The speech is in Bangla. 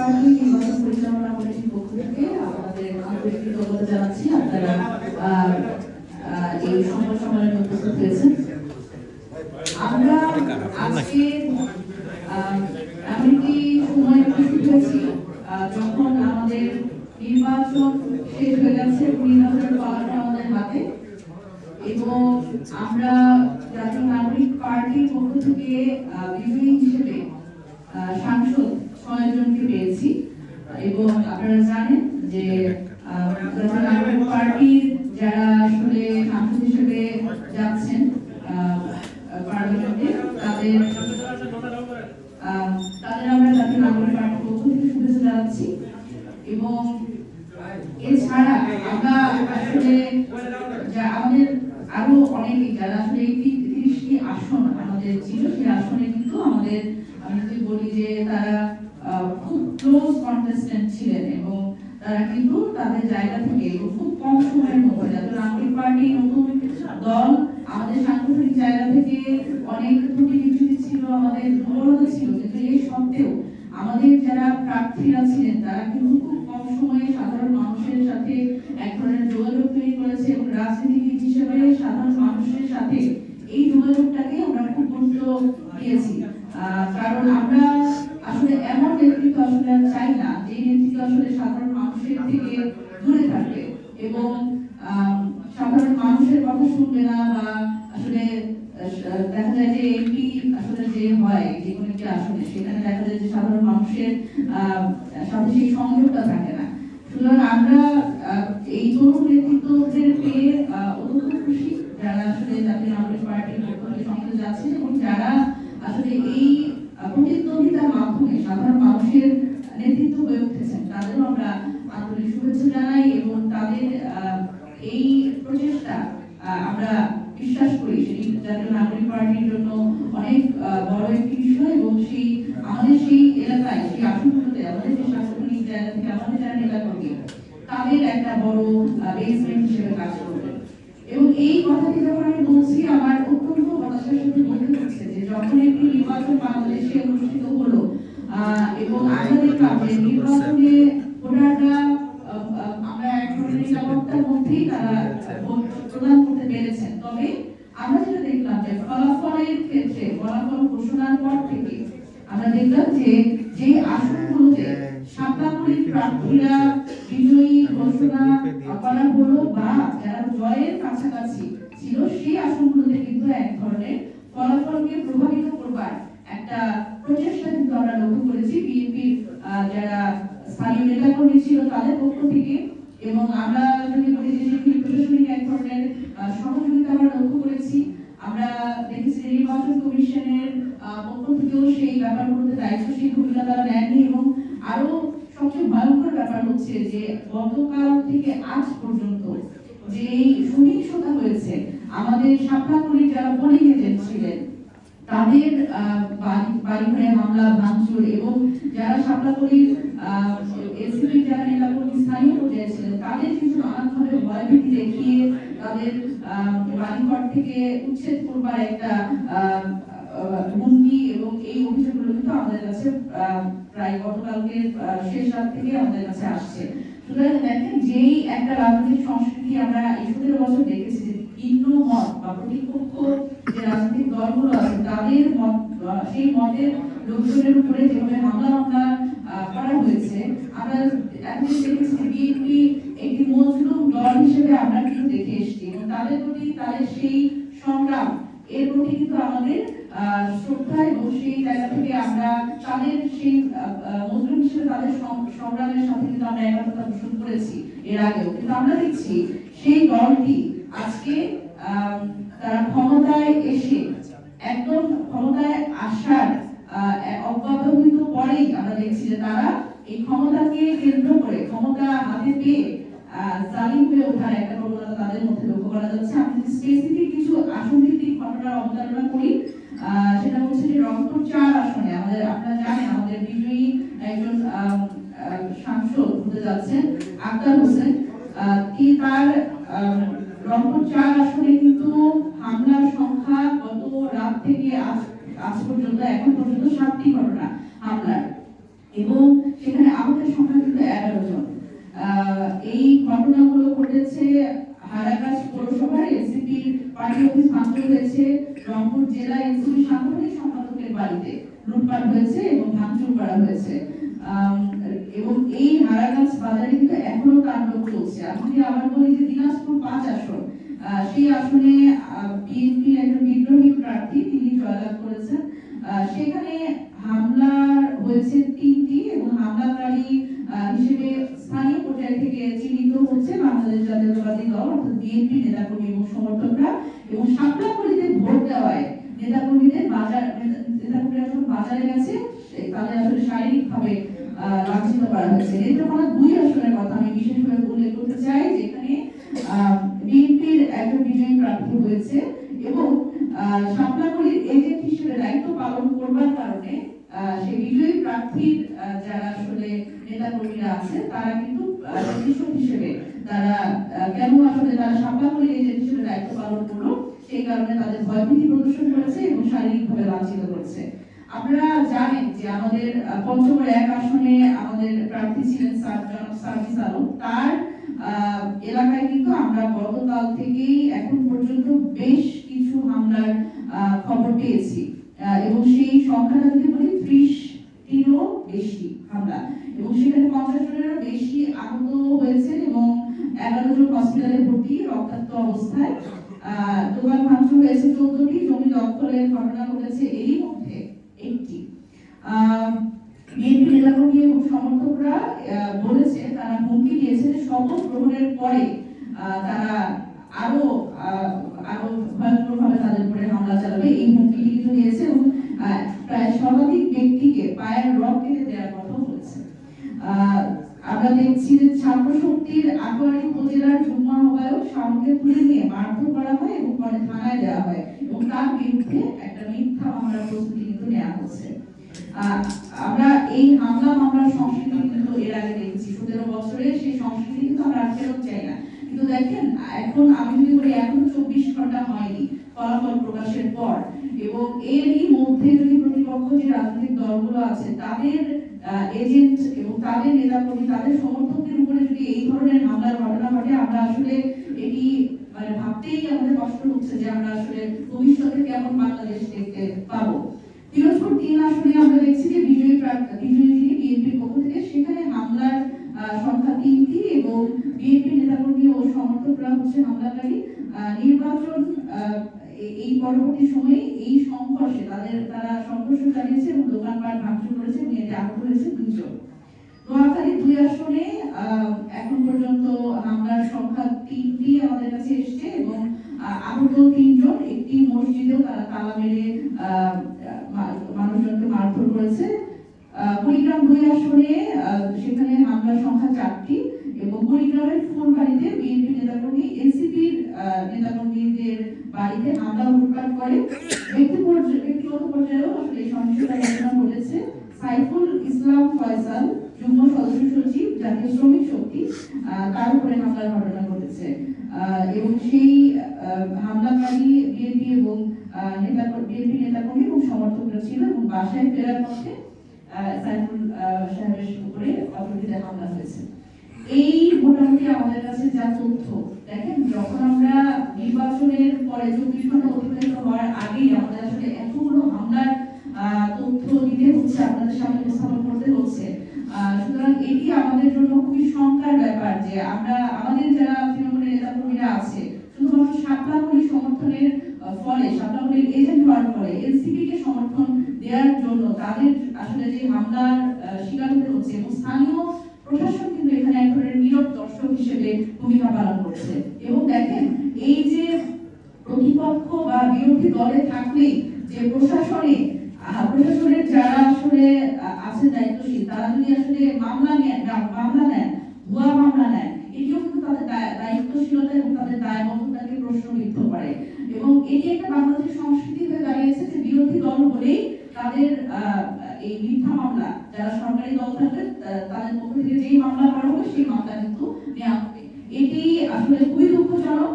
পার্টি নির্বাচন পরিচালনা কমিটির পক্ষ থেকে আপনাদের আন্তরিক কৃতজ্ঞতা জানাচ্ছি। আপনারা এই সংবাদ সম্মেলনে উপস্থিত হয়েছেন। আমরা আজকে এমনকি সময় উপস্থিত হয়েছি যখন আমাদের নির্বাচন শেষ হয়ে গেছে, নির্বাচনের পালাটা আমাদের হাতে, এবং আমরা জাতীয় নাগরিক পার্টির পক্ষ থেকে বিজয়ী হিসেবে সাংসদ 6 জনকে পেয়েছি। এবং আপনারা জানেন যে জাতীয় নাগরিক পার্টির যারা আসলে সাংসদ হিসেবে যাচ্ছেন পার্লামেন্টে, তাদের আমরা জাতীয় নাগরিক পার্টির পক্ষ থেকে শুভেচ্ছা জানাচ্ছি। এবং এছাড়া আমরা আসলে আমাদের আরো অনেকে যারা আসলে 30টি আসন আমাদের ছিল, সেই আসনে কিন্তু আমাদের, আমি যদি বলি যে তারা খুব ক্লোজ কন্টেস্টেন্ট ছিলেন, এবং তারা কিন্তু তাদের জায়গা থেকে খুব কম সময়ের মধ্যে, জাতীয় নাগরিক পার্টি নতুন দল, আমাদের সাংগঠনিক জায়গা থেকে অনেক ত্রুটি বিচ্যুতি ছিল, আমাদের দুর্বলতা ছিল, কিন্তু এই সত্ত্বেও আমাদের যারা প্রার্থীরা ছিলেন তারা কিন্তু খুব কম সময়ে সাধারণ মানুষের সাথে এক ধরনের যোগাযোগ তৈরি করেছে, এবং রাজনীতিবিদ হিসেবে সাধারণ মানুষের সাথে এই যোগাযোগটাকে আমরা খুব গুরুত্ব দিয়েছি। কারণ আমরা আসলে এমন নেতৃত্ব আসলে চাই না যে নেতৃত্ব আসলে সাধারণ মানুষের থেকে দূরে থাকবে এবং সাধারণ মানুষের কথা শুনবে না, বা আসলে দেখা যায় যে এমপি আসলে যে হয় যে কোনো একটা আসলে সেখানে দেখা যায় যে সাধারণ মানুষের সাথে সেই সংযোগটা থাকে না। সুতরাং আমরা এই তরুণ নেতৃত্বদের পেয়ে অত্যন্ত খুশি, যারা আসলে জাতীয় নাগরিক পার্টির পক্ষ থেকে সংসদে যাচ্ছেন এবং যারা আসলে এই প্রতিদ্বন্দ্বিতার মাধ্যমে সাধারণ মানুষের নেতৃত্ব হয়ে উঠেছেন, তাদেরও আমরা আন্তরিক শুভেচ্ছা জানাই। এবং তাদের এই প্রচেষ্টা আমরা বিশ্বাস করি সেটি জাতীয় নাগরিক পার্টির জন্য অনেক বড় একটি বিষয়, এবং সেই আমাদের সেই এলাকায় সেই আসনগুলোতে আমাদের যে সাংগঠনিক জায়গা থেকে আমাদের যারা নেতা কর্মী তাদের একটা বড় বেসমেন্ট হিসেবে কাজ করবে। এবং এই কথাটি যখন আমি বলছি, আমার অত্যন্ত হতাশার সাথে বলতে হচ্ছে যে যখন একটি নির্বাচন বাংলাদেশে অনুষ্ঠিত হলো এবং আমরা দেখলাম যে নির্বাচনে ভোটাররা আমরা এক ধরনের নিরাপত্তার মধ্যেই তারা ভোট প্রদান করতে পেরেছেন, তবে আমরা যেটা দেখলাম যে ফলাফলের ক্ষেত্রে ফলাফল ঘোষণার পর থেকে আমরা দেখলাম যে যে আসনগুলোতে সামনাসামনি প্রার্থীরা বিজয়ী ঘোষণা করা হলো বা যারা জয়ের কাছাকাছি ছিল, সেই আসনগুলোতে কিন্তু এক ধরনের ফলাফলকে প্রভাবিত করবার একটা প্রচেষ্টা কিন্তু আমরা লক্ষ্য করেছি বিএনপির যারা স্থানীয় নেতাকর্মী ছিল তাদের পক্ষ থেকে। এবং আমরা যদি বলি যে প্রশাসনিক এক ধরনের সহযোগিতা আমরা লক্ষ্য করেছি। আমরা দেখেছি নির্বাচন কমিশনের পক্ষ থেকেও সেই ব্যাপারগুলোতে দায়িত্বশীল ভূমিকা তারা নেননি। এবং আরো সবচেয়ে ভয়ঙ্কর ব্যাপার হচ্ছে যে গতকাল থেকে আজ পর্যন্ত যে সহিংসতা হয়েছে, আমাদের সাপলাকলির যারা পোলিং এজেন্ট ছিলেন তাদের বাড়িঘরে হামলা ভাঙচুর, এবং যারা সাপলাকলির এসিপি যারা নেতাকর্মী স্থানীয় পর্যায়ে ছিলেন তাদের কিন্তু নানানভাবে ভয়ভীতি দেখিয়ে তাদের বাড়িঘর থেকে উচ্ছেদ করবার একটা হুমকি, এবং এই অভিযোগগুলো কিন্তু আমাদের কাছে প্রায় গতকালকে শেষ রাত থেকে আমাদের কাছে আসছে। সুতরাং দেখেন যেই একটা রাজনৈতিক সংস্কৃতি আমরা এই 17 বছর দেখেছি যে ভিন্ন মত বা প্রতিপক্ষ যে রাজনৈতিক দলগুলো আছে তাদের মত, সেই মতের লোকজনের উপরে যেভাবে হামলা করা হয়েছে, আমরা এখন দেখেছি যে বিএনপি একটি মজলুম দল হিসেবে আমরা কিন্তু দেখে এসেছি, এবং তাদের প্রতি তাদের সেই সংগ্রাম এর প্রতি কিন্তু আমাদের শ্রদ্ধা, এবং সেই জায়গা থেকে আমরা তাদের সেই মজলুম হিসেবে তাদের সংগ্রামের সাথে কিন্তু আমরা একতা পোষণ করেছি এর আগেও। কিন্তু আমরা দেখছি সেই দলটি আজকে তারা ক্ষমতায় এসে একদম ক্ষমতায় আসার অব্যবহিত পরেই আমরা দেখছি যে তারা এই ক্ষমতাকে কেন্দ্র করে ক্ষমতা হাতে পেয়ে জালিম হয়ে ওঠার একটা প্রবণতা তাদের মধ্যে লক্ষ্য করা যাচ্ছে। আমি স্পেসিফিক কিছু আসন ভিত্তিক ঘটনার অবতারণা করি, সেটা হচ্ছে যে রংপুর 4 আসনে আমাদের, আপনারা জানেন আমাদের বিজয়ী একজন সাংসদ হতে যাচ্ছেন আক্তার হোসেন, তার রংপুর 4 আসনে কিন্তু হামলার সংখ্যা গত রাত থেকে আজ পর্যন্ত এখন পর্যন্ত 7টি ঘটনা হামলার, এবং সেখানে ঘটনাগুলো ঘটেছে হারাগাছ পৌরসভার এনসিপির পার্টি অফিস ভাঙচুর হয়েছে, রংপুর জেলা এনসিপি সাংগঠনিক সম্পাদকের বাড়িতে লুটপাট হয়েছে এবং ভাঙচুর করা হয়েছে। এবং এই হারাগাছ বাজারে কিন্তু এখনো তাণ্ডব চলছে। আমি যদি আবার বলি যে দিনাজপুর 5 আসন, সেই আসনে বিএনপির একজন বিদ্রোহী প্রার্থী তিনি জয়লাভ করেছেন। সেখানে হামলা হয়েছে 3টি এবং হামলাকারী হিসেবে স্থানীয় পর্যায় থেকে চিহ্নিত হচ্ছে বাংলাদেশ জাতীয়তাবাদী দল অর্থাৎ বিএনপি নেতাকর্মী এবং সমর্থকরা। এবং সাপলাকলিতে ভোট দেওয়ায় নেতাকর্মীরা যখন বাজারে গেছে তাদের আসলে শারীরিকভাবে লাঞ্ছিত করা হয়েছে। নেত্রকোনা 2 আসনের কথা আমি বিশেষভাবে উল্লেখ করতে চাই, যেখানে বিএনপির একজন বিজয়ী প্রার্থী হয়েছে এবং সাপলাকলির এজেন্ট হিসেবে দায়িত্ব পালন করবার কারণে সেই বিজয়ী প্রার্থীর যারা আসলে নেতাকর্মীরা আছে তারা কিন্তু কৃষক হিসেবে তারা কেন আসলে তারা সাপলাকলির এজেন্ট হিসেবে দায়িত্ব পালন করলো সেই কারণে তাদের ভয়ভীতি প্রদর্শন করেছে এবং শারীরিকভাবে লাঞ্ছিত করেছে। আপনারা জানেন যে আমাদের পঞ্চগড় 1 আসনে আমাদের প্রার্থী ছিলেন সার্জিস আলম। তার এলাকায় কিন্তু আমরা গতকাল থেকেই এখন পর্যন্ত বেশ কিছু হামলার খবর পেয়েছি এবং সেই সংখ্যাটা যদি বলি 30টিরও বেশি হামলা, এবং সেখানে 50 জনেরও বেশি আহত হয়েছেন এবং 11 জন হসপিটালে ভর্তি রক্তাক্ত অবস্থায়। দোকান ভাঙচুর হয়েছে 14টি, জমি দখলের ঘটনা ঘটেছে এরই মধ্যে 1টি। বিএনপি নেতাকর্মী এবং সমর্থকরা বলেছে, তারা হুমকি দিয়েছে যে শপথ গ্রহণের পরে তারা আরো ভয়ঙ্করভাবে তাদের উপরে হামলা চালাবে, এই হুমকি কিন্তু দিয়েছে এবং প্রায় শতাধিক ব্যক্তিকে পায়ের রক কেটে দেওয়ার কথা বলেছে। আমরা দেখছি যে ছাত্র শক্তির আটোয়ারী উপজেলার যুগ্ম আহ্বায়ক শামকে তুলে নিয়ে মারধর করা হয় এবং পরে থানায় দেওয়া হয় এবং তার বিরুদ্ধে একটা মিথ্যা মামলার প্রস্তুতি কিন্তু নেওয়া হচ্ছে। আমরা এই হামলা মামলার সংস্কৃতি কিন্তু এর আগে দেখেছি 17 বছরে, সেই সংস্কৃতি কিন্তু আমরা আর ফেরত চাই না। কিন্তু দেখেন এখন আমি যদি বলি এখন 24 ঘন্টা হয়নি ফলাফল প্রকাশের পর, এবং এরই মধ্যে যদি প্রতিপক্ষ যে রাজনৈতিক দলগুলো আছে তাদের এজেন্ট এবং তাদের নেতাকর্মী তাদের সমর্থকদের উপরে যদি এই ধরনের হামলার ঘটনা ঘটে, আমরা আসলে এটি মানে ভাবতেই আমাদের কষ্ট হচ্ছে যে আমরা আসলে ভবিষ্যতে কেমন বাংলাদেশ দেখতে পাবো। পিরোজপুর 3 আসনে আমরা দেখছি যে বিজয়ী যিনি বিএনপির পক্ষ থেকে, সেখানে হামলার সংখ্যা 3টি এবং বিএনপি নেতাকর্মী ও সমর্থকরা হচ্ছে হামলাকারী। নির্বাচন এই পরবর্তী সময়ে এই সংঘর্ষে তারা সংঘর্ষ চালিয়েছে এবং দোকানপাট ভাঙচুর করেছে এবং এতে আহত হয়েছে 2 জন। নোয়াখালী 2 আসনে এখন পর্যন্ত হামলার সংখ্যা 3টি আমাদের কাছে এসেছে এবং আহত 3 জন। একটি মসজিদেও তারা তালা মেরে মানুষজনকে মারধর করেছে। কুড়িগ্রাম 2 আসনে সেখানে হামলার সংখ্যা 4টি এবং কুড়িগ্রামের ফুলবাড়িতে বিএনপি নেতাকর্মী এনসিপির নেতাকর্মীদের বাড়িতে হামলা লুটপাট করে। ব্যক্তিগত পর্যায়েও আসলে এই সহিংসতার ঘটনা ঘটেছে। সাইফুল ইসলাম ফয়সাল, যুগ্ম সদস্য সচিব জাতীয় শ্রমিক শক্তি, তার উপরে হামলার ঘটনা ঘটেছে এবং সেই হামলাকারী বিএনপি এবং বিএনপি নেতাকর্মী এবং সমর্থকরা ছিল এবং বাসায় ফেরার পথে সাইফুল সাহেবের উপরে অপরাধীদের হামলা হয়েছে। এই মোটামুটি আমাদের কাছে যা তথ্য, দেখেন যখন আমরা নির্বাচনের পরে 24 ঘন্টা অতিবাহিত হওয়ার আগেই আমাদের আসলে এতগুলো হামলার তথ্য দিতে হচ্ছে, আপনাদের সামনে উপস্থাপন করতে হচ্ছে। সুতরাং এটি আমাদের জন্য খুবই শঙ্কার ব্যাপার যে আমাদের যারা তৃণমূলের নেতাকর্মীরা আছে শুধুমাত্র সাপলাকলি সমর্থনের ফলে, সাপলাকলির এজেন্ট হওয়ার ফলে এনসিপি কে সমর্থন দেওয়ার জন্য তাদের আসলে যে হামলার শিকার হতে হচ্ছে এবং স্থানীয় প্রশাসন কিন্তু এখানে এক ধরনের নীরব দর্শক হিসেবে ভূমিকা পালন করছে। এবং দেখেন এই যে প্রতিপক্ষ বা বিরোধী দলে থাকলে যে প্রশাসনের যারা আসলে আছে দায়িত্বশীল, তারা যদি আসলে মামলা নেন, ভুয়া মামলা নেন, এটিও কিন্তু তাদের দায়িত্বশীলতা এবং তাদের দায়বদ্ধতাকে প্রশ্নবিদ্ধ করে। এবং এটি একটা বাংলাদেশের সংস্কৃতি হয়ে দাঁড়িয়েছে যে বিরোধী দল হলেই তাদের এই মিথ্যা মামলা, যারা সরকারি দল থাকবে তাদের পক্ষ থেকে যেই মামলা করা হবে সেই মামলা কিন্তু নেওয়া হবে। এটি আসলে খুবই দুঃখজনক।